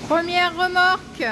Première remorque.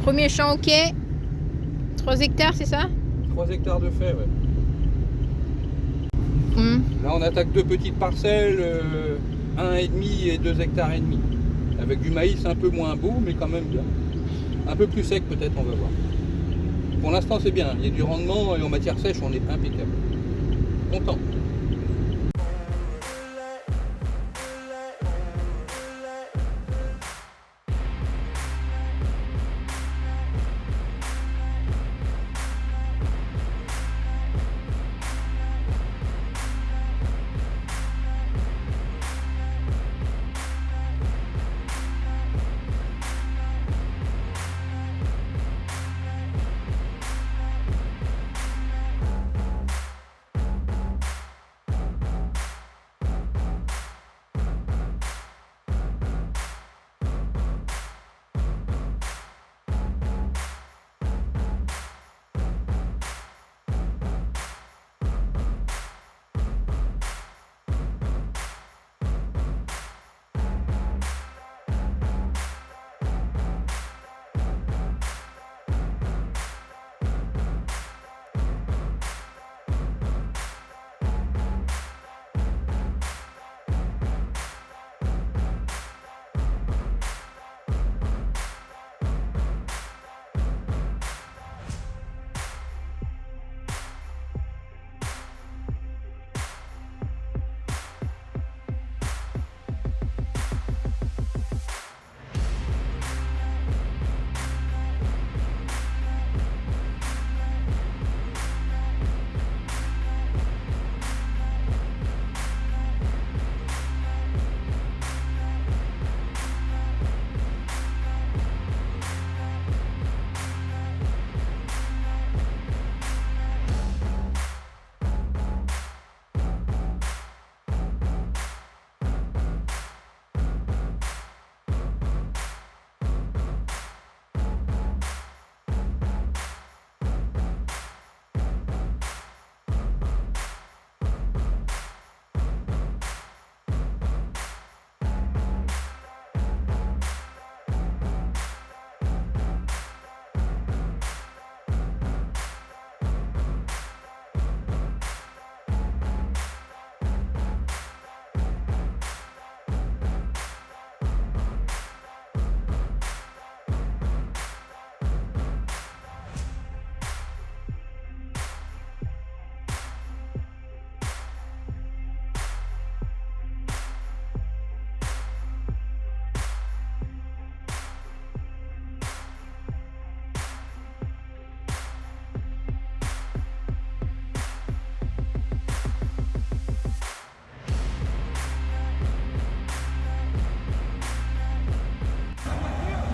Premier champ ok. 3 hectares, c'est ça? 3 hectares de fait, ouais. Mmh. Là, on attaque deux petites parcelles, 1,5 et 2 hectares et demi. Avec du maïs un peu moins beau, mais quand même bien. Un peu plus sec peut-être, on va voir. Pour l'instant, c'est bien. Il y a du rendement et en matière sèche, on est impeccable. Content.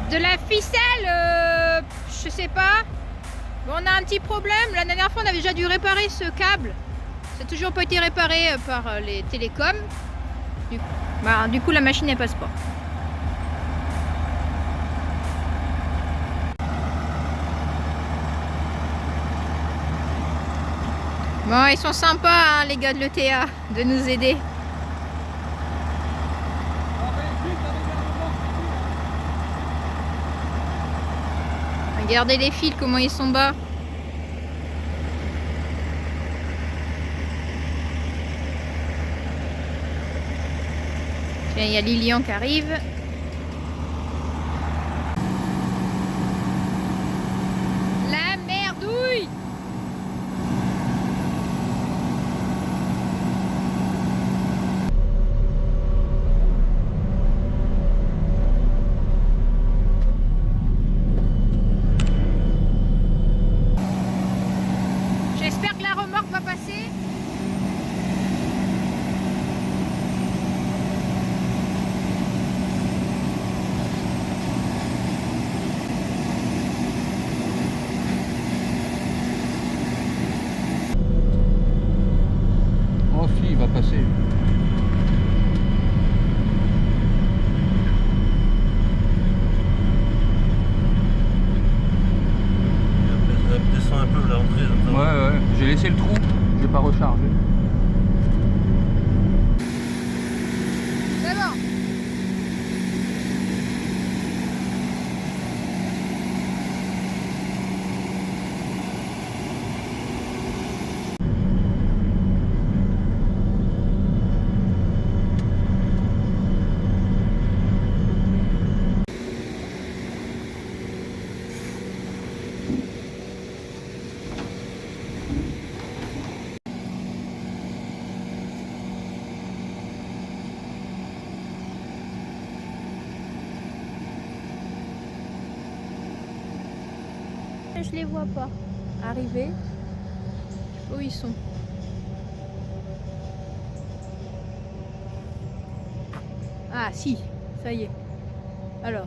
De la ficelle, je sais pas. Bon, on a un petit problème. La dernière fois, on avait déjà dû réparer ce câble. Ça n'a toujours pas été réparé par les télécoms. Du coup, la machine, elle passe pas. Bon, ils sont sympas, hein, les gars de l'ETA, de nous aider. Regardez les fils, comment ils sont bas. Tiens, il y a Lilian qui arrive. La merdouille! J'espère que la remorque va passer. Oh si, il va passer. Descend un peu l'entrée. Ouais, j'ai laissé le trou, j'ai pas rechargé. C'est bon. Je les vois pas arriver. Je sais pas où ils sont. Ah si, ça y est. Alors.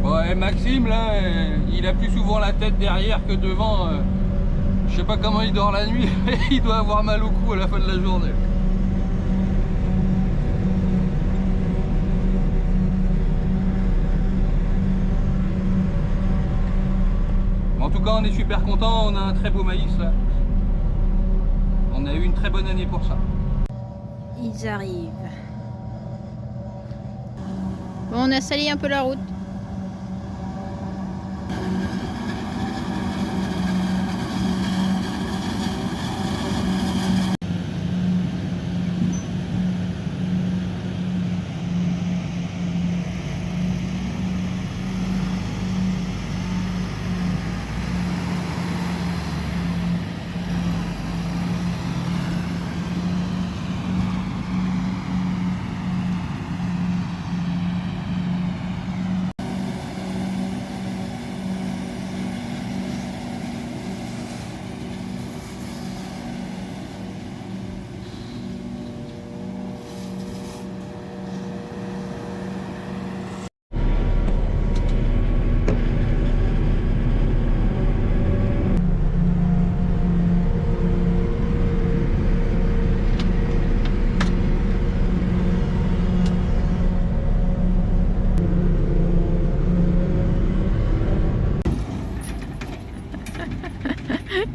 Bon, et Maxime là, il a plus souvent la tête derrière que devant. Je sais pas comment il dort la nuit, mais il doit avoir mal au cou à la fin de la journée. En tout cas, on est super content, on a un très beau maïs là. On a eu une très bonne année pour ça. Ils arrivent. Bon, on a sali un peu la route.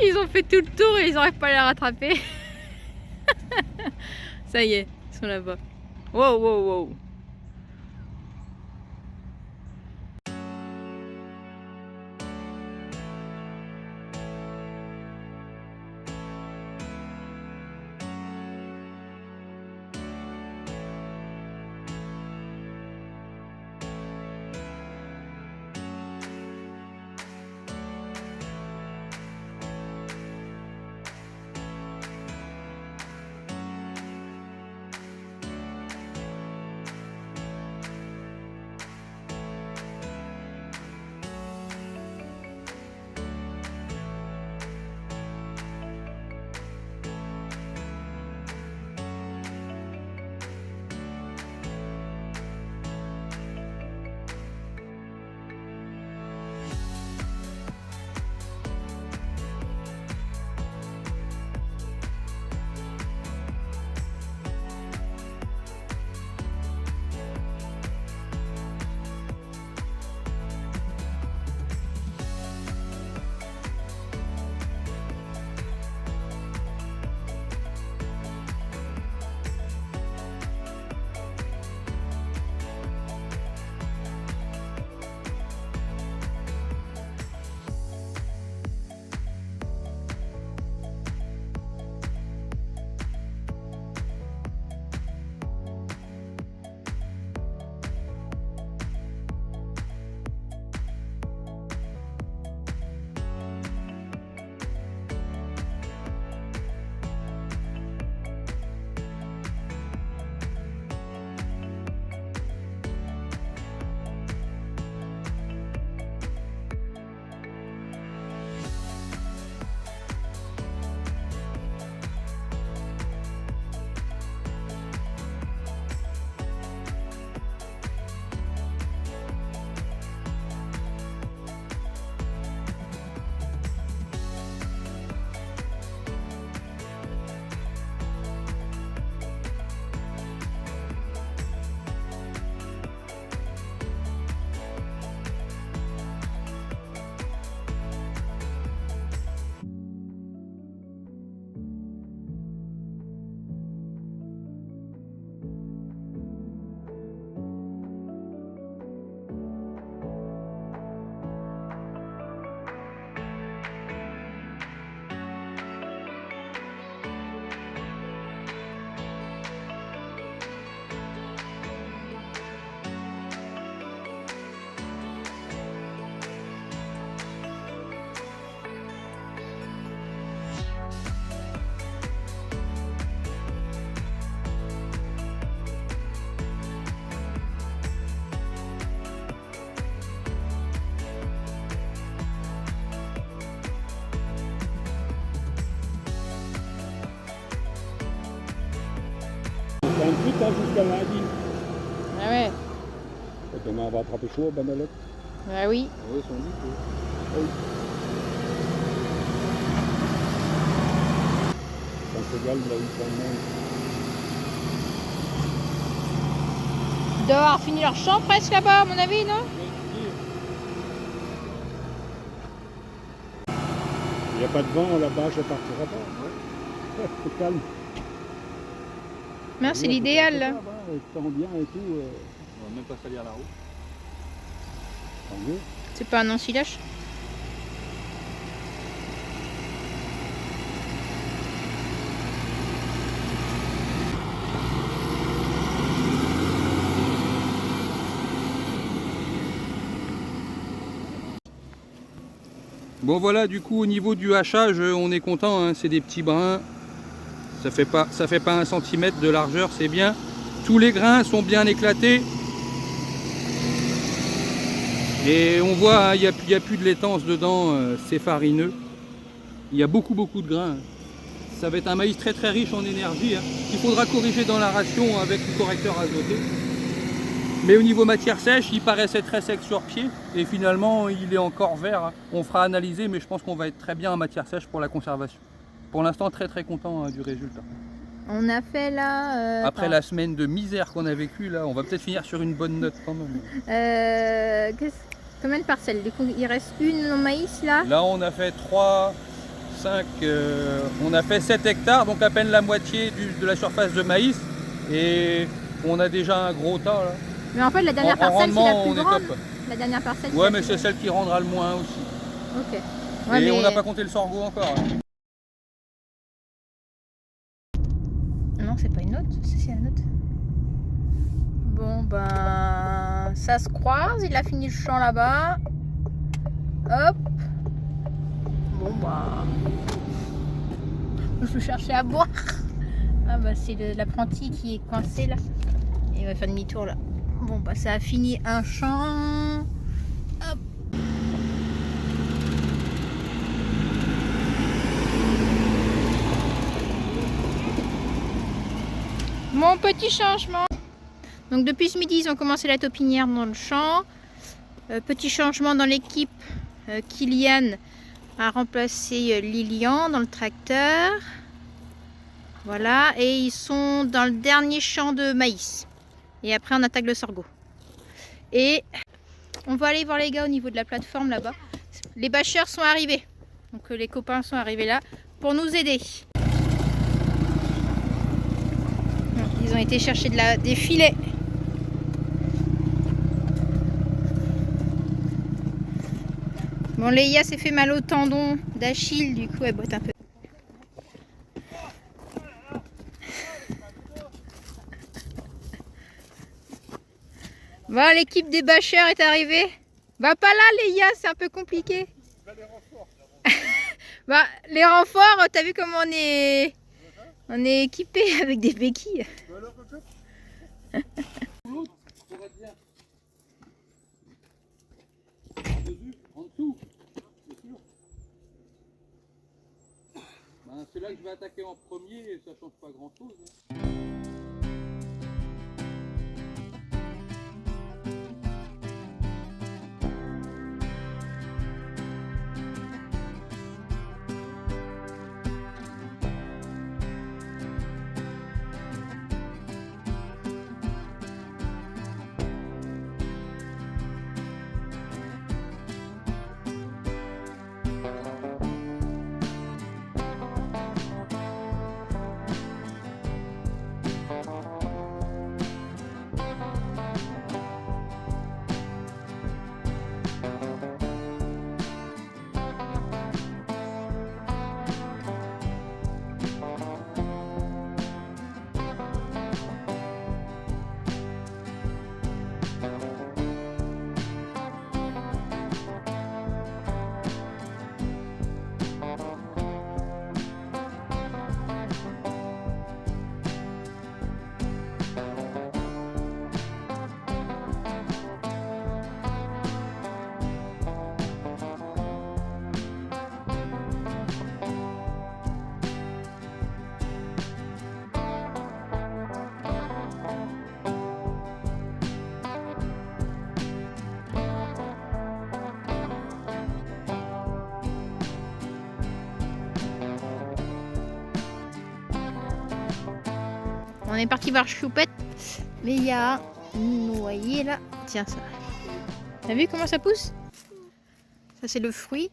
Ils ont fait tout le tour et ils n'arrivent pas à les rattraper. Ça y est, ils sont là-bas. Wow, wow, wow. C'est un truc hein, jusqu'à lundi. Ah ouais. Et demain on va attraper chaud à Banalette. Ah oui. Oui, sans doute. Oui. Saint-Ségal, là où ça monte. Ils doivent avoir fini leur champ presque là-bas, à mon avis, non? Il n'y a pas de vent là-bas, je partira pas. Ouais. C'est calme. Non, c'est l'idéal là. Tant bien et tout. On va même pas salir la route. Tant mieux. C'est pas un ensilage? Bon voilà, du coup au niveau du hachage, on est content, hein, c'est des petits brins. Ça fait pas 1 cm de largeur, c'est bien. Tous les grains sont bien éclatés. Et on voit, il n'y a plus de laitance dedans, c'est farineux. Il y a beaucoup de grains. Ça va être un maïs très riche en énergie. Hein. Il faudra corriger dans la ration avec le correcteur azoté. Mais au niveau matière sèche, il paraissait très sec sur pied. Et finalement, il est encore vert. Hein. On fera analyser, mais je pense qu'on va être très bien en matière sèche pour la conservation. Pour l'instant, très content du résultat. On a fait là... Après la semaine de misère qu'on a vécue, là, on va peut-être finir sur une bonne note quand même. Combien de parcelles? Du coup, il reste une en maïs là. Là, on a fait 3, 5, on a fait 7 hectares, donc à peine la moitié de la surface de maïs. Et on a déjà un gros tas là. Mais en fait, la dernière En parcelle, c'est la rendement, plus on est grande. top. La dernière parcelle, Ouais, la mais plus c'est grande. celle qui rendra le moins aussi. Ok. Ouais, Et mais... on n'a pas compté le sorgho encore. Hein. Non, c'est pas une autre, c'est un autre. Bon, ben... Ça se croise, il a fini le champ là-bas. Hop. Bon, ben... Je vais chercher à boire. Ah bah c'est l'apprenti qui est coincé là. Et il va faire demi-tour là. Bon bah ça a fini un champ. Hop. Mon petit changement. Donc depuis ce midi ils ont commencé la taupinière dans le champ. Petit changement dans l'équipe. Kylian a remplacé Lilian dans le tracteur. Voilà, et ils sont dans le dernier champ de maïs. Et après on attaque le sorgho. Et on va aller voir les gars au niveau de la plateforme là-bas. Les bâcheurs sont arrivés. Donc les copains sont arrivés là pour nous aider. Ils ont été chercher des filets. Bon, Léa s'est fait mal au tendon d'Achille, du coup elle botte un peu. Bon, l'équipe des bâcheurs est arrivée. Va pas là, Léa, c'est un peu compliqué. Bah, les renforts, t'as vu comment on est équipé avec des béquilles. En dessous, c'est sûr. Ben, c'est là que je vais attaquer en premier et ça change pas grand chose. Hein. On est parti voir Choupette, mais il y a une noyer là. Tiens ça. T'as vu comment ça pousse? Ça c'est le fruit.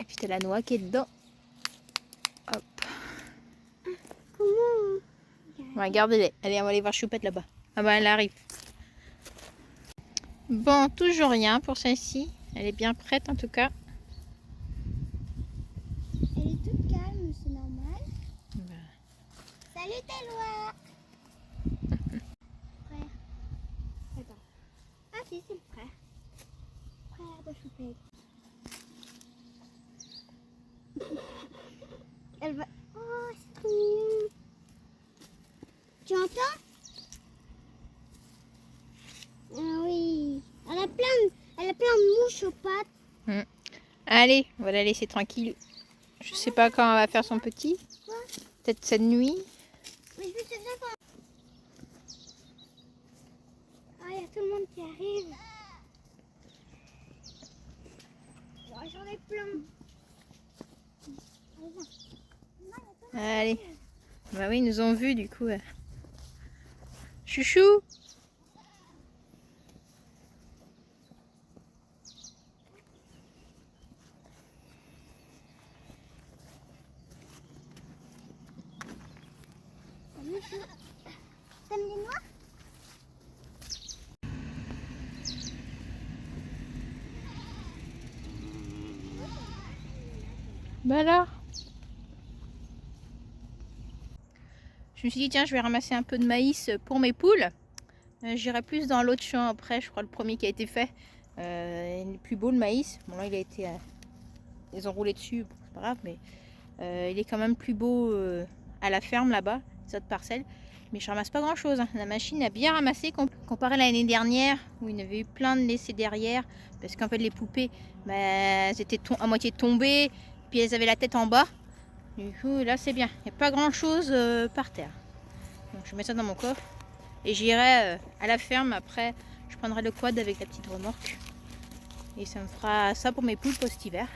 Et puis t'as la noix qui est dedans. Hop. Comment? Regardez-les. Allez, on va aller voir Choupette là-bas. Ah bah elle arrive. Bon, toujours rien pour celle-ci. Elle est bien prête en tout cas. Elle est toute calme, c'est normal. Salut Télois. Frère. Attends. Ah si, c'est le frère. Frère de Choupette. Elle va... Oh, c'est trop mignon. Tu entends? Ah oui. Elle a plein de mouches aux pattes. Allez, on va la laisser tranquille. Je sais pas quand elle va faire son petit. Peut-être cette nuit. Mais je sais bien quand... Ah, il y a tout le monde qui arrive. Oh, j'en ai plein. Allez. Bah oui, ils nous ont vus du coup. Chouchou. T'aimes les noix? Bah alors, je me suis dit tiens je vais ramasser un peu de maïs pour mes poules. J'irai plus dans l'autre champ après, je crois le premier qui a été fait. Il est plus beau le maïs. Bon là il a été, ils ont roulé dessus, bon, c'est pas grave, mais il est quand même plus beau à la ferme là-bas, cette parcelle. Mais je ramasse pas grand chose, hein. La machine a bien ramassé comparé à l'année dernière où il y en avait eu plein de laissés derrière parce qu'en fait les poupées bah, elles étaient à moitié tombées puis elles avaient la tête en bas. Du coup là c'est bien, il n'y a pas grand chose par terre. Donc je mets ça dans mon coffre et j'irai à la ferme après. Je prendrai le quad avec la petite remorque et ça me fera ça pour mes poules post-hiver.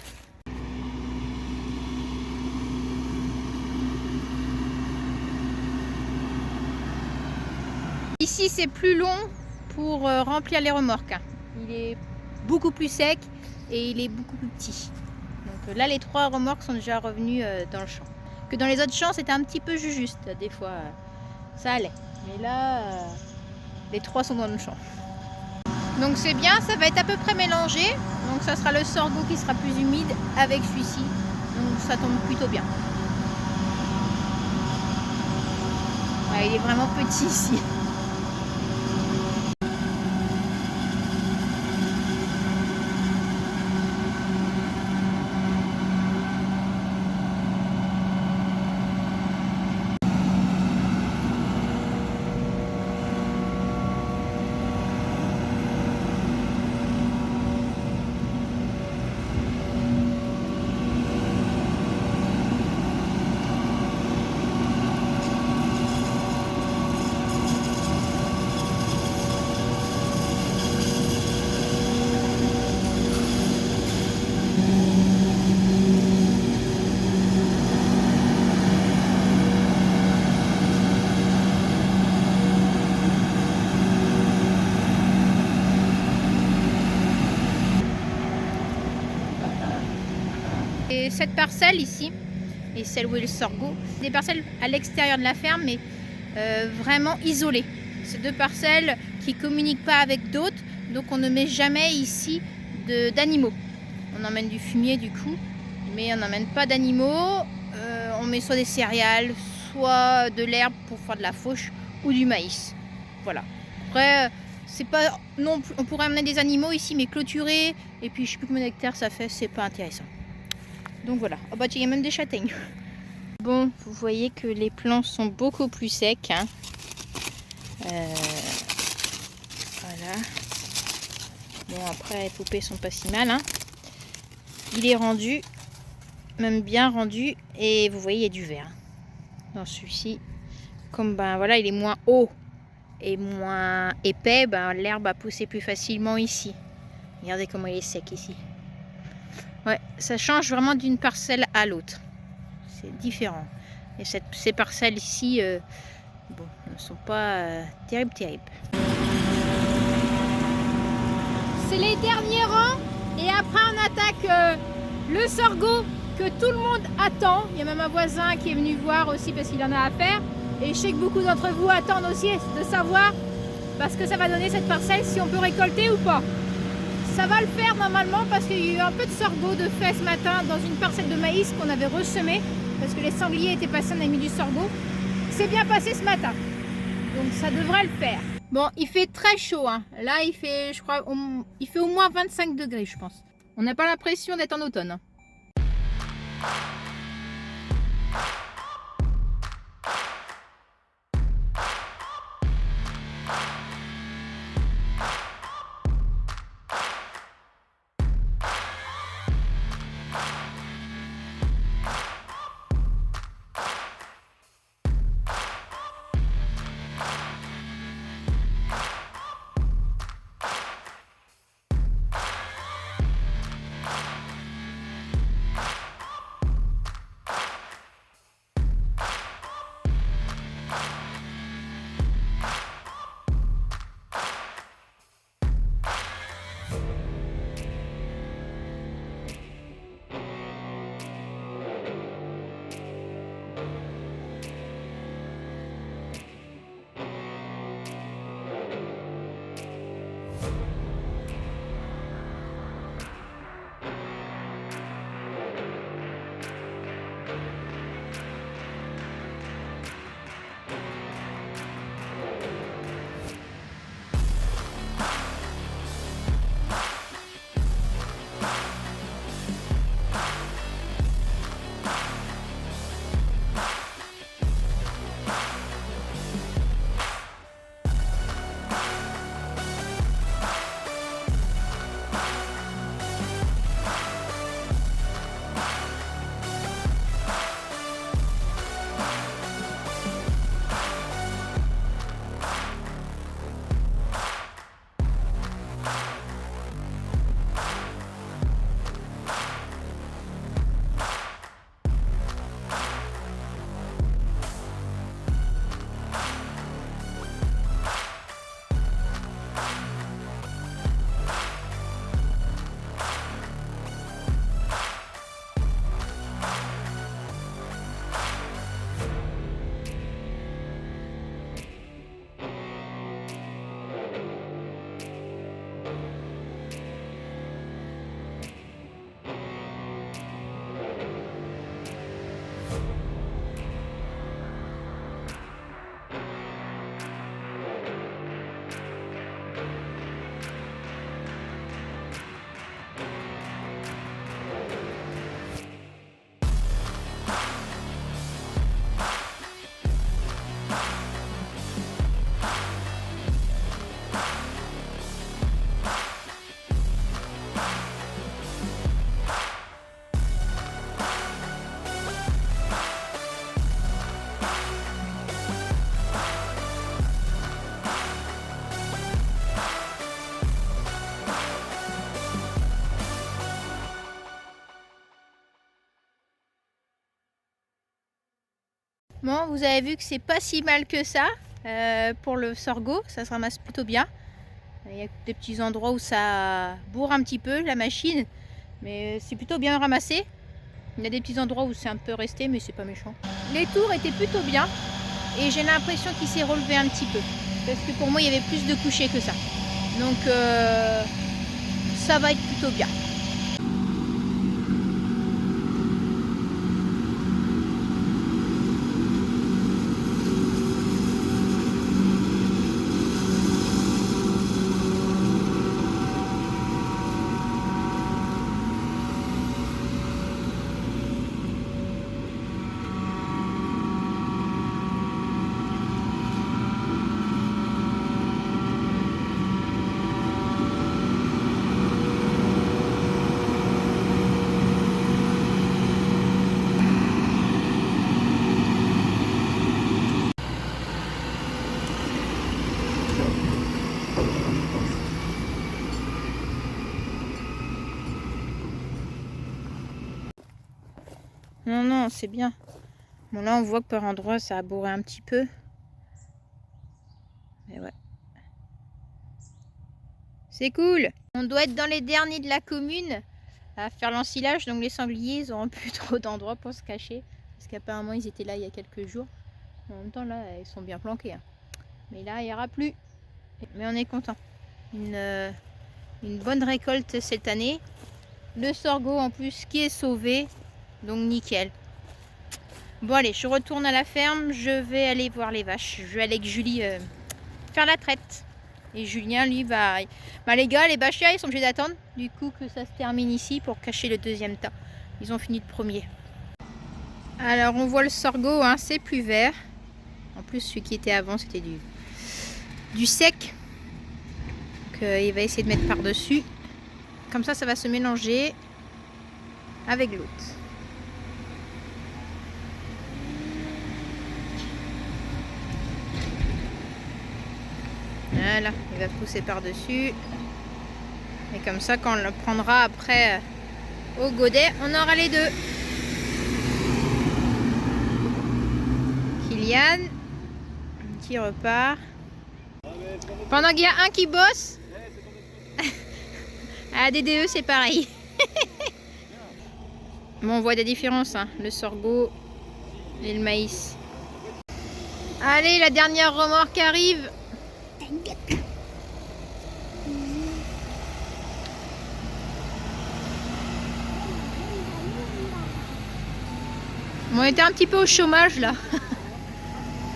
Ici c'est plus long pour remplir les remorques. Il est beaucoup plus sec et il est beaucoup plus petit. Donc là les 3 remorques sont déjà revenues dans le champ. Que dans les autres champs c'était un petit peu juste, des fois ça allait. Mais là les 3 sont dans le champ. Donc c'est bien, ça va être à peu près mélangé. Donc ça sera le sorgho qui sera plus humide avec celui-ci. Donc ça tombe plutôt bien. Ouais, il est vraiment petit ici. Et cette parcelle ici, et celle où est le sorgho, c'est des parcelles à l'extérieur de la ferme, mais vraiment isolées. C'est 2 parcelles qui ne communiquent pas avec d'autres, donc on ne met jamais ici d'animaux. On emmène du fumier du coup, mais on n'emmène pas d'animaux. On met soit des céréales, soit de l'herbe pour faire de la fauche ou du maïs. Voilà. Après, c'est pas non plus, on pourrait amener des animaux ici, mais clôturés, et puis je sais plus combien d'hectares ça fait, c'est pas intéressant. Donc voilà, oh bah il y a même des châtaignes. Bon, vous voyez que les plants sont beaucoup plus secs. Hein. Voilà. Bon après les poupées sont pas si mal. Hein. Il est rendu, même bien rendu, et vous voyez il y a du vert. Dans celui-ci, comme ben voilà il est moins haut et moins épais, ben, l'herbe a poussé plus facilement ici. Regardez comment il est sec ici. Ouais, ça change vraiment d'une parcelle à l'autre. C'est différent. Et ces parcelles ici, bon, ne sont pas terribles. C'est les derniers rangs. Et après, on attaque le sorgho que tout le monde attend. Il y a même un voisin qui est venu voir aussi parce qu'il en a à faire. Et je sais que beaucoup d'entre vous attendent aussi de savoir parce que ça va donner cette parcelle, si on peut récolter ou pas. Ça va le faire normalement parce qu'il y a eu un peu de sorgho de fait ce matin dans une parcelle de maïs qu'on avait ressemé parce que les sangliers étaient passés, on a mis du sorgho. C'est bien passé ce matin, donc ça devrait le faire. Bon, il fait très chaud, hein. Là il fait, je crois, il fait au moins 25 degrés je pense. On n'a pas l'impression d'être en automne. Bon, vous avez vu que c'est pas si mal que ça pour le sorgho, ça se ramasse plutôt bien. Il y a des petits endroits où ça bourre un petit peu la machine, mais c'est plutôt bien ramassé. Il y a des petits endroits où c'est un peu resté, mais c'est pas méchant. Les tours étaient plutôt bien et j'ai l'impression qu'il s'est relevé un petit peu. Parce que pour moi, il y avait plus de couchés que ça. Donc ça va être plutôt bien. Non, non, c'est bien. Bon, là, on voit que par endroits, ça a bourré un petit peu. Mais ouais. C'est cool. On doit être dans les derniers de la commune à faire l'ensilage. Donc, les sangliers, ils n'auront plus trop d'endroits pour se cacher. Parce qu'apparemment, ils étaient là il y a quelques jours. En même temps, là, ils sont bien planqués. Hein. Mais là, il n'y aura plus. Mais on est content. Une bonne récolte cette année. Le sorgho, en plus, qui est sauvé. Donc nickel. Bon allez, je retourne à la ferme, je vais aller voir les vaches. Je vais aller avec Julie faire la traite. Et Julien, lui, les gars, les bâchiers, ils sont obligés d'attendre. Du coup, que ça se termine ici pour cacher le deuxième tas. Ils ont fini le premier. Alors, on voit le sorgho, hein, c'est plus vert. En plus, celui qui était avant, c'était du sec. Donc, il va essayer de mettre par-dessus. Comme ça va se mélanger avec l'autre. Voilà, il va pousser par-dessus. Et comme ça, quand on le prendra après au godet, on aura les deux. Kylian, qui repart. Pendant qu'il y a un qui bosse. À DDE, c'est pareil. Bon, on voit des différences, hein, le sorgho et le maïs. Allez, la dernière remorque arrive. On était un petit peu au chômage là.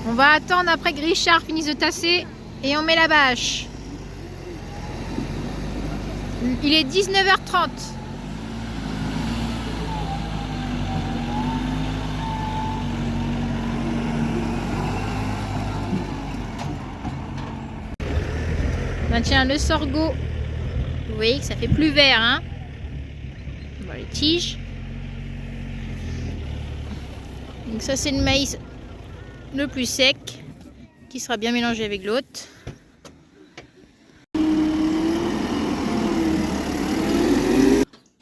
On va attendre après que Richard finisse de tasser et on met la bâche. Il est 19h30. Ben tiens, le sorgho, vous voyez que ça fait plus vert, hein. On voit les tiges. Donc ça, c'est le maïs le plus sec qui sera bien mélangé avec l'autre.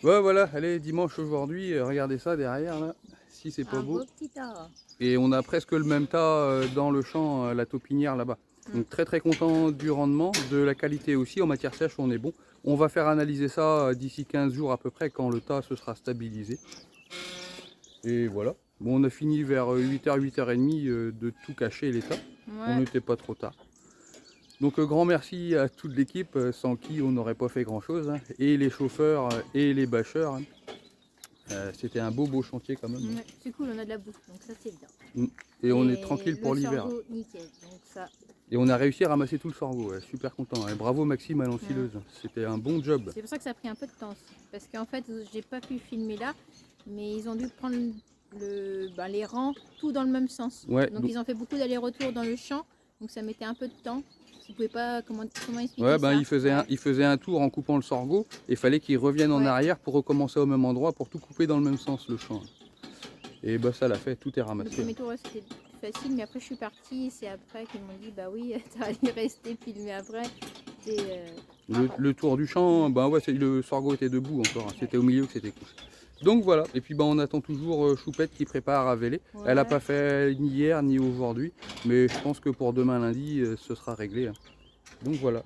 Ouais, voilà, allez, dimanche aujourd'hui, regardez ça derrière là, si c'est pas beau. Et on a presque le même tas dans le champ, la taupinière là-bas. Donc très très content du rendement, de la qualité aussi, en matière sèche on est bon. On va faire analyser ça d'ici 15 jours à peu près quand le tas se sera stabilisé. Et voilà, bon, on a fini vers 8h, 8h30 de tout cacher les tas, on n'était pas trop tard. Donc grand merci à toute l'équipe, sans qui on n'aurait pas fait grand chose, hein. Et les chauffeurs et les bâcheurs. Hein. C'était un beau chantier quand même. Ouais, c'est cool, on a de la bouffe, donc ça c'est bien. Et on est tranquille pour l'hiver. Et on a réussi à ramasser tout le sorgho, ouais, super content. Et bravo Maxime à l'ensileuse, c'était un bon job. C'est pour ça que ça a pris un peu de temps aussi. Parce qu'en fait, j'ai pas pu filmer là, mais ils ont dû prendre les rangs tout dans le même sens. Ouais, donc ils ont fait beaucoup d'allers-retours dans le champ, donc ça mettait un peu de temps. Vous pouvez pas comment expliquer ouais, ça. Il faisait un tour en coupant le sorgho et il fallait qu'il revienne en arrière pour recommencer au même endroit pour tout couper dans le même sens le champ. Et bah ça l'a fait, tout est ramassé. Le premier tour c'était facile, mais après je suis partie et c'est après qu'ils m'ont dit bah oui, t'as dû rester filmer après. Le tour du champ, bah ouais, le sorgho était debout encore, c'était au milieu que c'était couché. Donc voilà, et puis on attend toujours Choupette qui prépare à véler. Ouais. Elle n'a pas fait ni hier ni aujourd'hui, mais je pense que pour demain lundi, ce sera réglé. Hein. Donc voilà.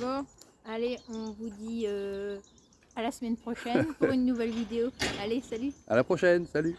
Bon, allez, on vous dit à la semaine prochaine pour une nouvelle vidéo. Allez, salut! À la prochaine, salut!